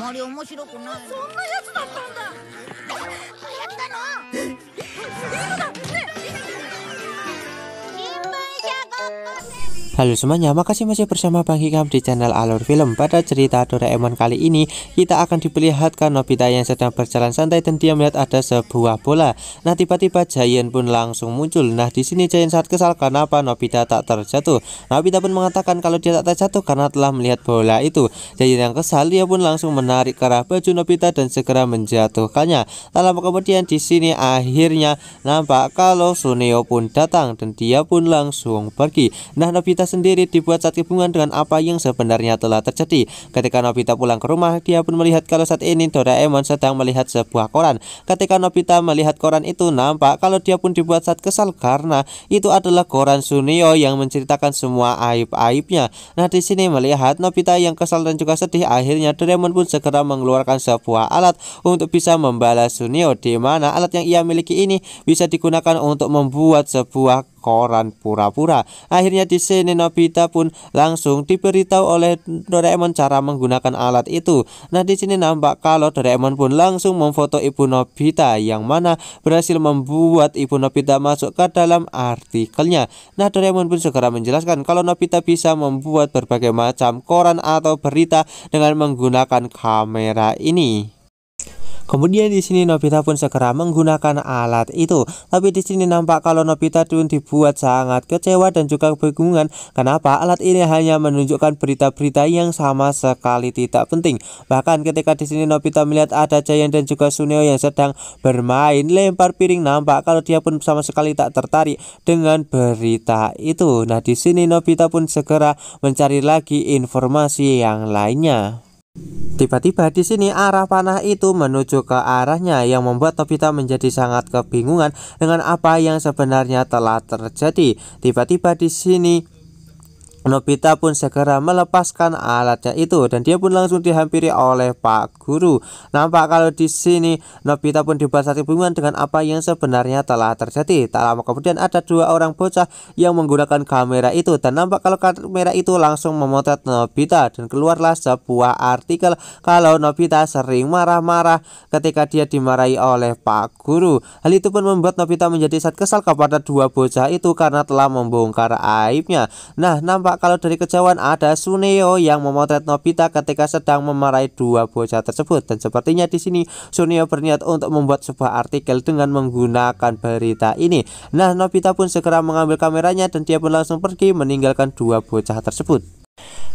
まり面白くない。そんなやつだったんだ。やったの？いいのだ。ね。新聞社ごっこ。Halo semuanya, makasih masih bersama Bang Hikam di channel Alur Film. Pada cerita Doraemon kali ini, kita akan diperlihatkan Nobita yang sedang berjalan santai dan dia melihat ada sebuah bola. Nah, tiba-tiba Giant pun langsung muncul. Nah, di sini Giant sangat kesal kenapa Nobita tak terjatuh. Nobita pun mengatakan kalau dia tak terjatuh karena telah melihat bola itu. Giant yang kesal, dia pun langsung menarik kerah baju Nobita dan segera menjatuhkannya. Tak lama kemudian di sini akhirnya nampak kalau Suneo pun datang dan dia pun langsung pergi. Nah, Nobita sendiri dibuat saat kebingungan dengan apa yang sebenarnya telah terjadi. Ketika Nobita pulang ke rumah, dia pun melihat kalau saat ini Doraemon sedang melihat sebuah koran. Ketika Nobita melihat koran itu, nampak kalau dia pun dibuat saat kesal karena itu adalah koran Suneo yang menceritakan semua aib-aibnya. Nah, di sini melihat Nobita yang kesal dan juga sedih, akhirnya Doraemon pun segera mengeluarkan sebuah alat untuk bisa membalas Suneo, di mana alat yang ia miliki ini bisa digunakan untuk membuat sebuah koran pura-pura. Akhirnya di sini Nobita pun langsung diberitahu oleh Doraemon cara menggunakan alat itu. Nah, di sini nampak kalau Doraemon pun langsung memfoto ibu Nobita yang mana berhasil membuat ibu Nobita masuk ke dalam artikelnya. Nah, Doraemon pun segera menjelaskan kalau Nobita bisa membuat berbagai macam koran atau berita dengan menggunakan kamera ini. Kemudian di sini Nobita pun segera menggunakan alat itu. Tapi di sini nampak kalau Nobita pun dibuat sangat kecewa dan juga kebingungan kenapa alat ini hanya menunjukkan berita-berita yang sama sekali tidak penting. Bahkan ketika di sini Nobita melihat ada Giant dan juga Suneo yang sedang bermain lempar piring, nampak kalau dia pun sama sekali tak tertarik dengan berita itu. Nah, di sini Nobita pun segera mencari lagi informasi yang lainnya. Tiba-tiba di sini arah panah itu menuju ke arahnya yang membuat Nobita menjadi sangat kebingungan dengan apa yang sebenarnya telah terjadi. Tiba-tiba di sini Nobita pun segera melepaskan alatnya itu dan dia pun langsung dihampiri oleh Pak Guru. Nampak kalau di sini Nobita pun dibuat saat kebingungan dengan apa yang sebenarnya telah terjadi. Tak lama kemudian ada dua orang bocah yang menggunakan kamera itu dan nampak kalau kamera itu langsung memotret Nobita dan keluarlah sebuah artikel kalau Nobita sering marah-marah ketika dia dimarahi oleh Pak Guru. Hal itu pun membuat Nobita menjadi sangat kesal kepada dua bocah itu karena telah membongkar aibnya. Nah, nampak kalau dari kejauhan ada Suneo yang memotret Nobita ketika sedang memarahi dua bocah tersebut dan sepertinya di sini Suneo berniat untuk membuat sebuah artikel dengan menggunakan berita ini. Nah, Nobita pun segera mengambil kameranya dan dia pun langsung pergi meninggalkan dua bocah tersebut.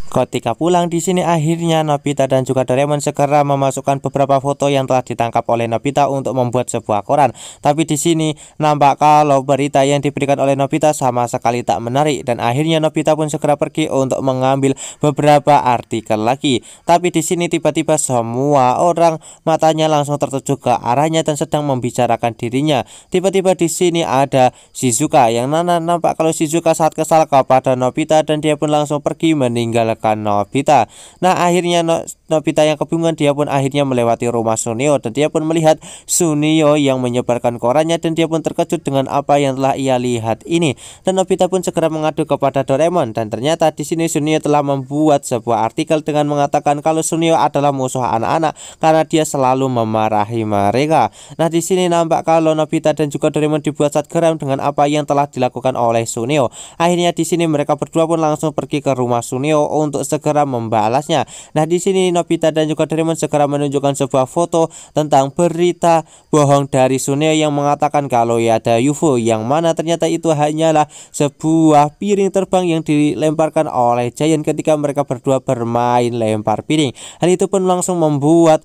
Ketika pulang di sini akhirnya Nobita dan juga Doraemon segera memasukkan beberapa foto yang telah ditangkap oleh Nobita untuk membuat sebuah koran. Tapi di sini nampak kalau berita yang diberikan oleh Nobita sama sekali tak menarik dan akhirnya Nobita pun segera pergi untuk mengambil beberapa artikel lagi. Tapi di sini tiba-tiba semua orang matanya langsung tertuju ke arahnya dan sedang membicarakan dirinya. Tiba-tiba di sini ada Shizuka yang nampak kalau Shizuka sangat kesal kepada Nobita dan dia pun langsung pergi meninggalkan Nobita. Nah, akhirnya Nobita yang kebingungan, dia pun akhirnya melewati rumah Suneo dan dia pun melihat Suneo yang menyebarkan korannya dan dia pun terkejut dengan apa yang telah ia lihat ini. Dan Nobita pun segera mengadu kepada Doraemon dan ternyata di sini Suneo telah membuat sebuah artikel dengan mengatakan kalau Suneo adalah musuh anak-anak karena dia selalu memarahi mereka. Nah, di sini nampak kalau Nobita dan juga Doraemon dibuat sangat geram dengan apa yang telah dilakukan oleh Suneo. Akhirnya di sini mereka berdua pun langsung pergi ke rumah Suneo untuk segera membalasnya. Nah, di sini Nobita dan juga Doraemon segera menunjukkan sebuah foto tentang berita bohong dari Suneo yang mengatakan kalau ada UFO yang mana ternyata itu hanyalah sebuah piring terbang yang dilemparkan oleh Giant ketika mereka berdua bermain lempar piring. Hal itu pun langsung membuat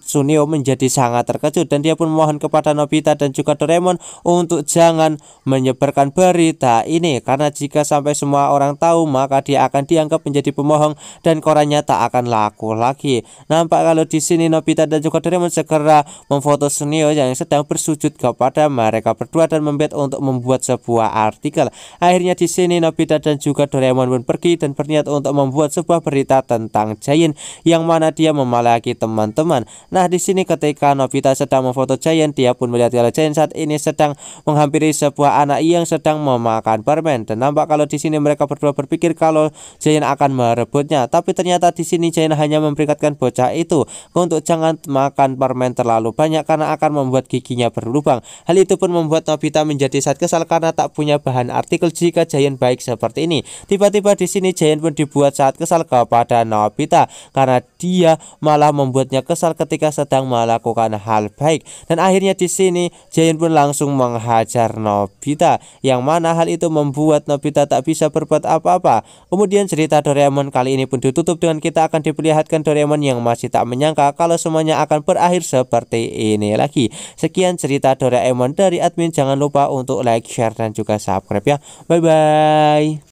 Suneo menjadi sangat terkejut dan dia pun mohon kepada Nobita dan juga Doraemon untuk jangan menyebarkan berita ini karena jika sampai semua orang tahu maka dia akan dianggap menjadi pemohong dan korannya tak akan laku lagi. Nampak kalau di sini Nobita dan juga Doraemon segera memfoto Suneo yang sedang bersujud kepada mereka berdua dan membet untuk membuat sebuah artikel. Akhirnya di sini Nobita dan juga Doraemon pun pergi dan berniat untuk membuat sebuah berita tentang Giant yang mana dia memalaki teman-teman. Nah, di sini ketika Nobita sedang memfoto Giant, dia pun melihat kalau Giant saat ini sedang menghampiri sebuah anak yang sedang memakan permen dan nampak kalau di sini mereka berdua berpikir kalau Giant akan merebutnya. Tapi ternyata di sini Giant hanya memperingatkan bocah itu untuk jangan makan permen terlalu banyak karena akan membuat giginya berlubang. Hal itu pun membuat Nobita menjadi sangat kesal karena tak punya bahan artikel jika Giant baik seperti ini. Tiba-tiba di sini Giant pun dibuat sangat kesal kepada Nobita karena dia malah membuatnya kesal ketika sedang melakukan hal baik. Dan akhirnya di sini Giant pun langsung menghajar Nobita, yang mana hal itu membuat Nobita tak bisa berbuat apa-apa. Kemudian cerita Doraemon kali ini pun ditutup dengan kita akan diperlihatkan Doraemon yang masih tak menyangka kalau semuanya akan berakhir seperti ini lagi. Sekian cerita Doraemon dari admin, jangan lupa untuk like, share dan juga subscribe ya. Bye bye.